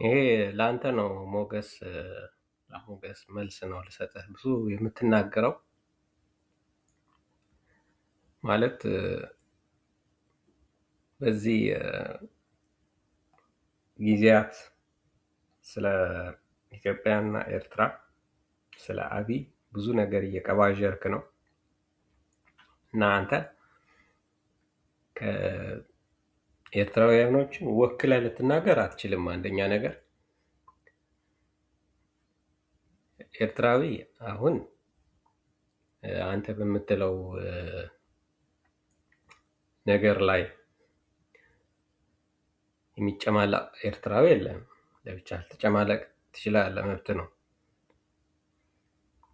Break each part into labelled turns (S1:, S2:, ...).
S1: ይሄ ለአንተ ነው ሞገስ ለሞገስ መልስ ነው ልሰጥህ ብዙ የምትናገረው ማለት በዚህ ጊዜያት ስለ ኢትዮጵያና ኤርትራ ስለ አብይ ብዙ ነገር እየቀባዠርክ ነው እና አንተ ከኤርትራውያኖችን ወክለህ ልትናገር አትችልም። አንደኛ ነገር ኤርትራዊ አሁን አንተ በምትለው ነገር ላይ የሚጨማለቅ ኤርትራዊ የለም። ለብቻ ልትጨማለቅ ትችላለህ፣ መብት ነው።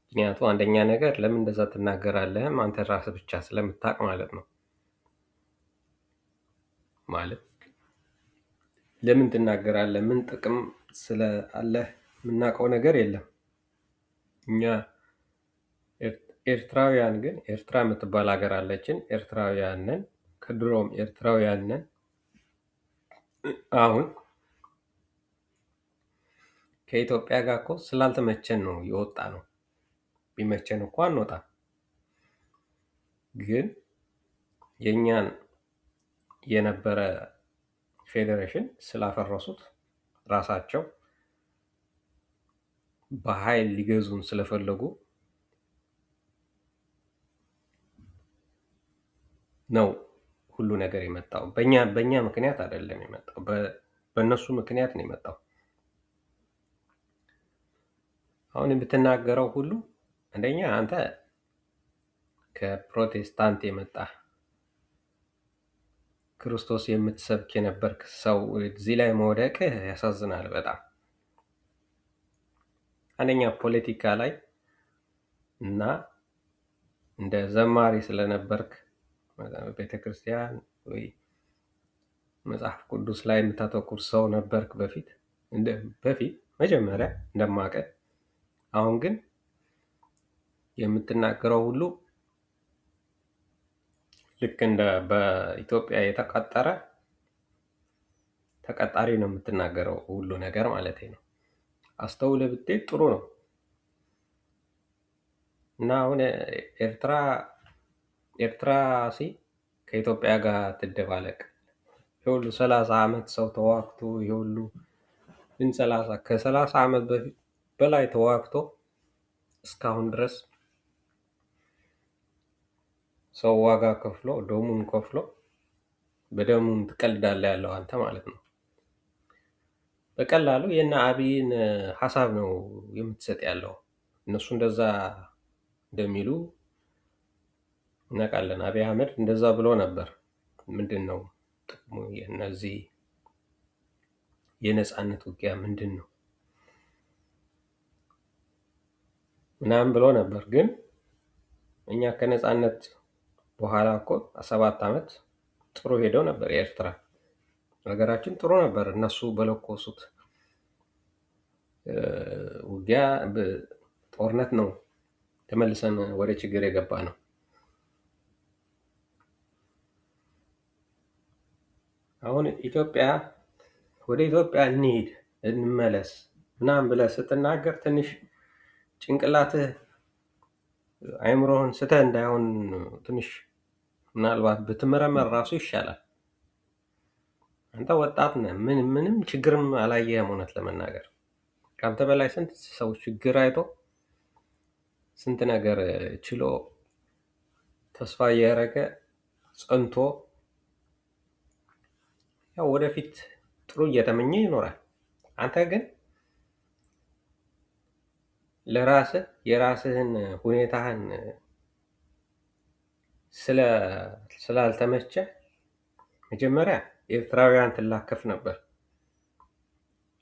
S1: ምክንያቱ አንደኛ ነገር ለምን እንደዛ ትናገራለህም አንተ ራስህ ብቻ ስለምታውቅ ማለት ነው። ማለት ለምን ትናገራለህ? ምን ጥቅም ስላለህ የምናውቀው ነገር የለም። እኛ ኤርትራውያን ግን ኤርትራ የምትባል ሀገር አለችን። ኤርትራውያን ነን፣ ከድሮም ኤርትራውያን ነን። አሁን ከኢትዮጵያ ጋር እኮ ስላልተመቸን ነው የወጣ ነው። ቢመቸን እኮ አንወጣም። ግን የኛን የነበረ ፌዴሬሽን ስላፈረሱት ራሳቸው በኃይል ሊገዙን ስለፈለጉ ነው ሁሉ ነገር የመጣው። በእኛ ምክንያት አይደለም የመጣው፣ በእነሱ ምክንያት ነው የመጣው። አሁን የምትናገረው ሁሉ አንደኛ አንተ ከፕሮቴስታንት የመጣ ክርስቶስ የምትሰብክ የነበርክ ሰው እዚህ ላይ መውደቅህ ያሳዝናል በጣም። አንደኛ ፖለቲካ ላይ እና እንደ ዘማሪ ስለነበርክ ቤተክርስቲያን ወይ መጽሐፍ ቅዱስ ላይ የምታተኩር ሰው ነበርክ በፊት መጀመሪያ እንደማቀ። አሁን ግን የምትናገረው ሁሉ ልክ እንደ በኢትዮጵያ የተቀጠረ ተቀጣሪ ነው የምትናገረው ሁሉ ነገር ማለት ነው። አስተውለህ ብትሄድ ጥሩ ነው። እና አሁን ኤርትራ ከኢትዮጵያ ጋር ትደባለቅ የሁሉ 30 ዓመት ሰው ተዋግቶ የሁሉ ግን ከ30 ዓመት በፊት በላይ ተዋግቶ እስካሁን ድረስ ሰው ዋጋ ከፍሎ ደሙን ከፍሎ በደሙን ትቀልዳለህ ያለው አንተ ማለት ነው። በቀላሉ የና አብይን ሐሳብ ነው የምትሰጥ ያለው። እነሱ እንደዛ እንደሚሉ እናውቃለን። አብይ አህመድ እንደዛ ብሎ ነበር። ምንድነው ጥቅሙ የነዚህ የነጻነት ውጊያ ምንድነው ምናምን ብሎ ነበር። ግን እኛ ከነጻነት በኋላ እኮ 7 ዓመት ጥሩ ሄደው ነበር። ኤርትራ ሀገራችን ጥሩ ነበር። እነሱ በለኮሱት ውጊያ ጦርነት ነው ተመልሰን ወደ ችግር የገባ ነው። አሁን ወደ ኢትዮጵያ እንሂድ እንመለስ ምናምን ብለህ ስትናገር ትንሽ ጭንቅላትህ አይምሮህን ስተህ እንዳይሆን ትንሽ ምናልባት ብትመረመር ራሱ ይሻላል። አንተ ወጣት ነህ፣ ምንም ችግርም አላየህም። እውነት ለመናገር ከአንተ በላይ ስንት ሰው ችግር አይቶ ስንት ነገር ችሎ ተስፋ እያደረገ ጸንቶ ያው ወደፊት ጥሩ እየተመኘ ይኖራል። አንተ ግን ለራስህ የራስህን ሁኔታህን ስላልተመቸ መጀመሪያ ኤርትራውያን ትላከፍ ነበር።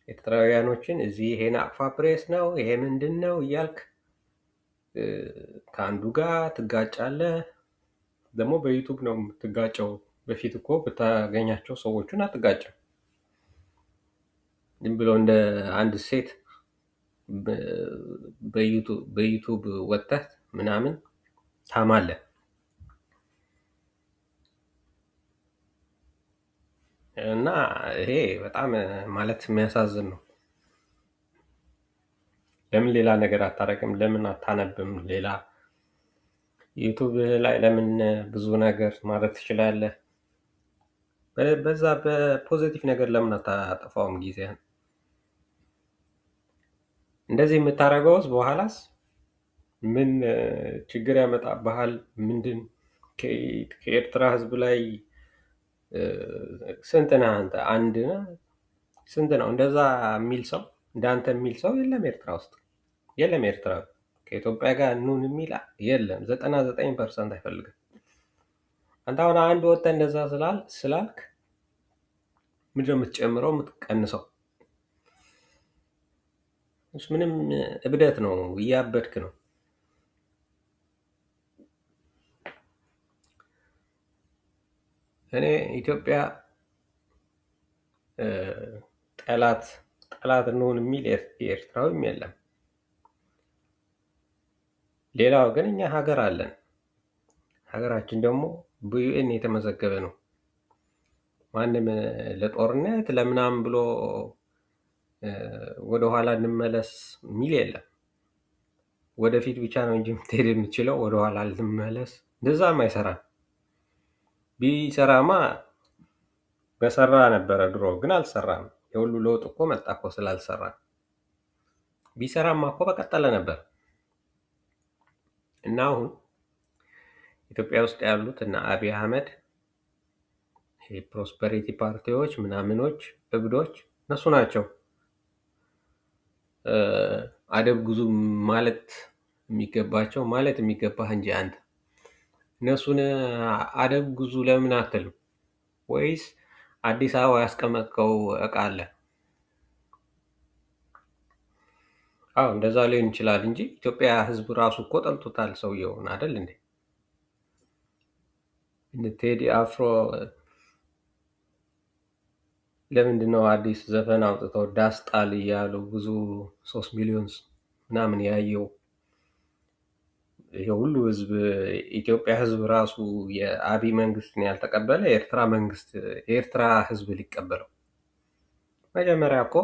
S1: ኤርትራውያኖችን እዚህ ይሄ ናቅፋ ፕሬስ ነው ይሄ ምንድን ነው እያልክ ከአንዱ ጋር ትጋጫለህ። ደግሞ በዩቱብ ነው የምትጋጨው። በፊት እኮ ብታገኛቸው ሰዎቹን አትጋጭም። ዝም ብሎ እንደ አንድ ሴት በዩቱብ ወጥተህ ምናምን ታማለህ። እና ይሄ በጣም ማለት የሚያሳዝን ነው። ለምን ሌላ ነገር አታረግም? ለምን አታነብም? ሌላ ዩቱብ ላይ ለምን ብዙ ነገር ማድረግ ትችላለህ? በዛ በፖዚቲቭ ነገር ለምን አታጠፋውም ጊዜህን? እንደዚህ የምታደርገውስ በኋላስ ምን ችግር ያመጣብሃል? ምንድን ከኤርትራ ህዝብ ላይ ስንት ነህ አንተ? አንድ ነህ? ስንት ነው እንደዛ የሚል ሰው? እንዳንተ የሚል ሰው የለም ኤርትራ ውስጥ የለም። ኤርትራ ከኢትዮጵያ ጋር ኑን የሚል የለም። 99% አይፈልግም። አንተ አሁን አንድ ወጥተህ እንደዛ ስላልክ ምንድን ነው የምትጨምረው የምትቀንሰው? እሱ ምንም እብደት ነው፣ እያበድክ ነው። እኔ ኢትዮጵያ ጠላት እንሆን የሚል ኤርትራዊም የለም። ሌላው ግን እኛ ሀገር አለን። ሀገራችን ደግሞ በዩኤን የተመዘገበ ነው። ማንም ለጦርነት ለምናምን ብሎ ወደኋላ እንመለስ የሚል የለም። ወደፊት ብቻ ነው እንጂ የምትሄድ የምትችለው ወደኋላ ልንመለስ፣ እንደዛም አይሰራም። ቢሰራማ በሰራ ነበረ ድሮ፣ ግን አልሰራም። የሁሉ ለውጥ እኮ መጣ እኮ ስላልሰራ። ቢሰራማ እኮ በቀጠለ ነበር። እና አሁን ኢትዮጵያ ውስጥ ያሉት እና አብይ አህመድ ፕሮስፐሪቲ ፓርቲዎች ምናምኖች እብዶች እነሱ ናቸው። አደብ ጉዙ ማለት የሚገባቸው ማለት የሚገባህ እንጂ አንተ እነሱን አደብ ጉዙ ለምን አትልም? ወይስ አዲስ አበባ ያስቀመጥከው እቃ አለ? አዎ እንደዛ ሊሆን ይችላል እንጂ ኢትዮጵያ ሕዝብ ራሱ እኮ ጠልቶታል ሰውየውን አይደል እንዴ? ቴዲ አፍሮ ለምንድን ነው አዲስ ዘፈን አውጥተው ዳስ ጣል እያሉ ብዙ 3 ሚሊዮን ምናምን ያየው? ይሄ ሁሉ ህዝብ ኢትዮጵያ ህዝብ ራሱ የአብይ መንግስትን ያልተቀበለ የኤርትራ ህዝብ ሊቀበለው? መጀመሪያ እኮ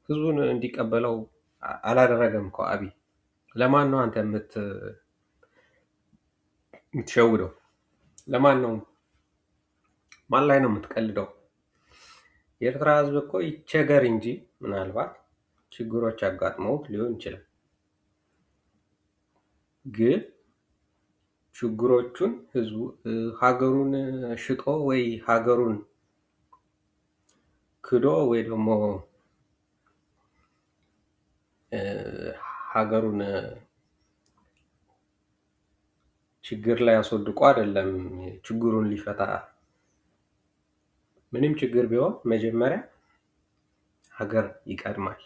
S1: ህዝቡን እንዲቀበለው አላደረገም እኮ አብይ። ለማን ነው አንተ የምትሸውደው? ለማን ነው? ማን ላይ ነው የምትቀልደው? የኤርትራ ህዝብ እኮ ይቸገር እንጂ ምናልባት ችግሮች አጋጥመውት ሊሆን ይችላል። ግን ችግሮቹን ህዝቡ ሀገሩን ሽጦ ወይ ሀገሩን ክዶ ወይ ደግሞ ሀገሩን ችግር ላይ አስወድቆ አይደለም ችግሩን ሊፈታ። ምንም ችግር ቢሆን መጀመሪያ ሀገር ይቀድማል።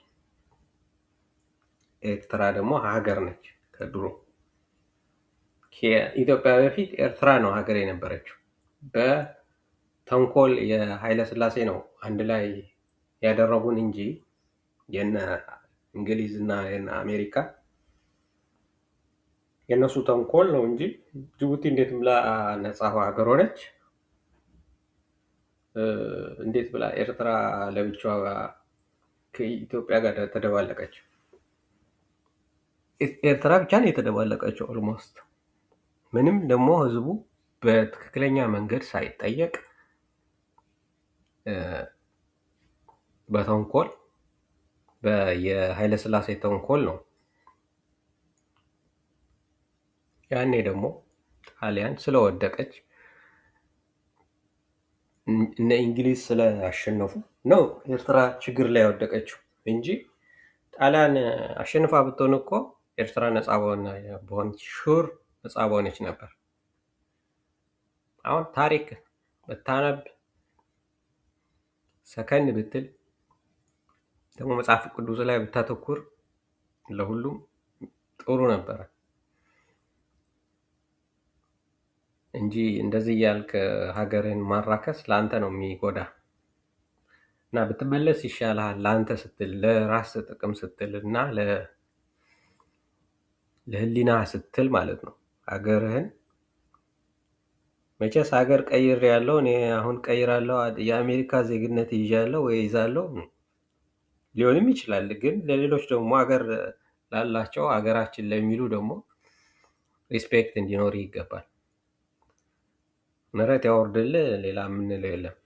S1: ኤርትራ ደግሞ ሀገር ነች ከድሮ። ከኢትዮጵያ በፊት ኤርትራ ነው ሀገር የነበረችው። በተንኮል የኃይለ ሥላሴ ነው አንድ ላይ ያደረጉን እንጂ የነ እንግሊዝ እና የነ አሜሪካ የእነሱ ተንኮል ነው እንጂ ጅቡቲ እንዴት ብላ ነፃ ሀገር ሆነች? እንዴት ብላ ኤርትራ ለብቻዋ ከኢትዮጵያ ጋር ተደባለቀች? ኤርትራ ብቻ ነው የተደባለቀችው ኦልሞስት። ምንም ደግሞ ህዝቡ በትክክለኛ መንገድ ሳይጠየቅ በተንኮል የኃይለ ሥላሴ ተንኮል ነው። ያኔ ደግሞ ጣሊያን ስለወደቀች እነ እንግሊዝ ስላሸነፉ ነው ኤርትራ ችግር ላይ ወደቀችው እንጂ ጣሊያን አሸንፋ ብትሆን እኮ ኤርትራ ነፃ በሆነች ሹር ነፃ በሆነች ነበር። አሁን ታሪክ ብታነብ ሰከን ብትል ደግሞ መጽሐፍ ቅዱስ ላይ ብታተኩር ለሁሉም ጥሩ ነበረ እንጂ እንደዚህ እያልክ ሀገርን ማራከስ ለአንተ ነው የሚጎዳ። እና ብትመለስ ይሻልሃል፣ ለአንተ ስትል፣ ለራስ ጥቅም ስትል እና ለህሊና ስትል ማለት ነው። ሀገርህን መቼስ ሀገር ቀይር ያለው እኔ አሁን ቀይራለሁ የአሜሪካ ዜግነት ይዣለሁ ወይ ይዛለሁ ሊሆንም ይችላል። ግን ለሌሎች ደግሞ ሀገር ላላቸው ሀገራችን ለሚሉ ደግሞ ሪስፔክት እንዲኖር ይገባል። ምህረት ያወርድልህ። ሌላ የምንለው የለም።